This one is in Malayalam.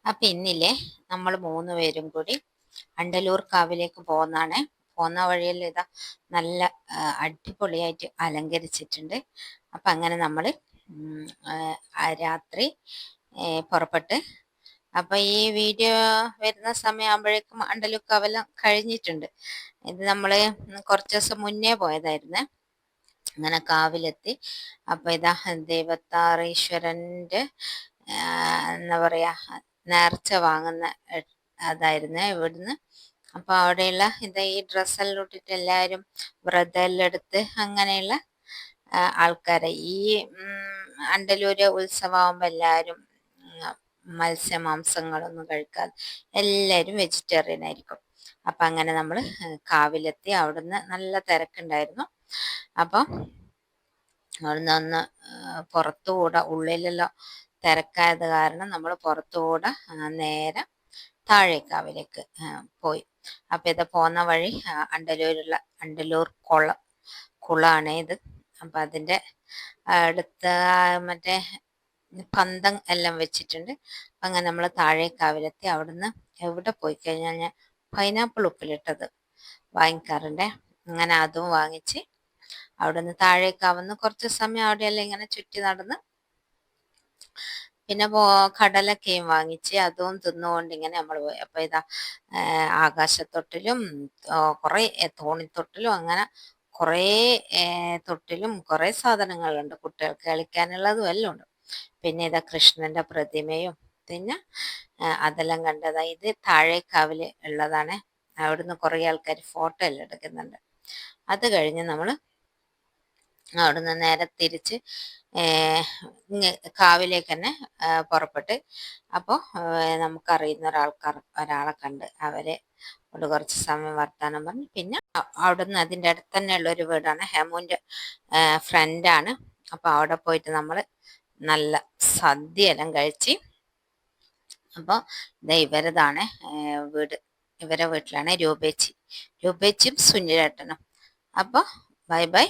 അപ്പൊ ഇന്നില്ലേ നമ്മൾ 3 പേരും കൂടി അണ്ടലൂർ കാവിലേക്ക് പോകുന്നതാണ്. പോകുന്ന വഴിയിൽ ഇതാ നല്ല അടിപൊളിയായിട്ട് അലങ്കരിച്ചിട്ടുണ്ട്. അപ്പൊ അങ്ങനെ നമ്മൾ രാത്രി പുറപ്പെട്ട് അപ്പൊ ഈ വീഡിയോ വരുന്ന സമയമാകുമ്പോഴേക്കും അണ്ടലൂർ കാവെല്ലാം കഴിഞ്ഞിട്ടുണ്ട്. ഇത് നമ്മള് കുറച്ച് ദിവസം മുന്നേ പോയതായിരുന്നേ. അങ്ങനെ കാവിലെത്തി. അപ്പൊ ഇതാ ദേവത്താറീശ്വരന്റെ എന്താ പറയാ നേർച്ച വാങ്ങുന്ന അതായിരുന്നേ ഇവിടുന്ന്. അപ്പൊ അവിടെയുള്ള ഈ ഡ്രസ്സെല്ലാം ഇട്ടിട്ട് എല്ലാവരും വ്രതെല്ലാം എടുത്ത് അങ്ങനെയുള്ള ആൾക്കാരെ ഈ അണ്ടലൂര് ഉത്സവമാകുമ്പോ എല്ലാവരും മത്സ്യമാംസങ്ങളൊന്നും കഴിക്കാതെ എല്ലാവരും വെജിറ്റേറിയൻ ആയിരിക്കും. അപ്പൊ അങ്ങനെ നമ്മൾ കാവിലെത്തി. അവിടുന്ന് നല്ല തിരക്കുണ്ടായിരുന്നു. അപ്പം അവിടുന്ന് ഒന്ന് പുറത്തുകൂടെ, ഉള്ളിലെല്ലാം തിരക്കായത് കാരണം നമ്മൾ പുറത്തുകൂടെ നേരെ താഴേക്കാവിലേക്ക് പോയി. അപ്പൊ ഇത് പോകുന്ന വഴി അണ്ടലൂർ കുളമാണ് ഇത്. അപ്പൊ അതിന്റെ അടുത്ത മറ്റേ പന്തം എല്ലാം വെച്ചിട്ടുണ്ട്. അങ്ങനെ നമ്മൾ താഴേക്കാവിലെത്തി. അവിടുന്ന് എവിടെ പോയി കഴിഞ്ഞാൽ ഞാൻ പൈനാപ്പിൾ ഉപ്പിലിട്ടത് വാങ്ങിക്കാറുണ്ട്. അങ്ങനെ അതും വാങ്ങിച്ച് അവിടുന്ന് താഴേക്കാവുന്ന കുറച്ച് സമയം അവിടെയെല്ലാം ഇങ്ങനെ ചുറ്റി നടന്ന് പിന്നെ കടലക്കയും വാങ്ങിച്ച് അതും തിന്നുകൊണ്ട് ഇങ്ങനെ നമ്മൾ പോയി. അപ്പൊ ഇതാ ആകാശത്തൊട്ടിലും കുറെ തോണിത്തൊട്ടിലും അങ്ങനെ കുറേ തൊട്ടിലും കുറെ സാധനങ്ങളുണ്ട്, കുട്ടികൾക്ക് കളിക്കാനുള്ളതും എല്ലാം ഉണ്ട്. പിന്നെ ഇതാ കൃഷ്ണന്റെ പ്രതിമയും പിന്നെ അതെല്ലാം കണ്ടതാ. ഇത് താഴേക്കാവില് ഉള്ളതാണ്. അവിടുന്ന് കുറേ ആൾക്കാർ ഫോട്ടോ എല്ലാം എടുക്കുന്നുണ്ട്. അത് കഴിഞ്ഞ് നമ്മൾ അവിടുന്ന് നേരെ തിരിച്ച് കാവിലേക്ക് തന്നെ പുറപ്പെട്ട്. അപ്പോൾ നമുക്കറിയുന്ന ഒരാളെ കണ്ട് അവരെ കൊണ്ട് കുറച്ച് സമയം വർത്താനം പറഞ്ഞു. പിന്നെ അവിടുന്ന് അതിൻ്റെ അടുത്ത് തന്നെയുള്ള ഒരു വീടാണ്, ഹെമുവിൻ്റെ ഫ്രണ്ടാണ്. അപ്പോൾ അവിടെ പോയിട്ട് നമ്മൾ നല്ല സദ്യ എല്ലാം കഴിച്ച്. അപ്പോൾ ഇവരതാണ് വീട്. ഇവരെ വീട്ടിലാണ് രൂപേച്ചിയും സുനിലേട്ടനും. അപ്പോൾ ബൈ ബൈ.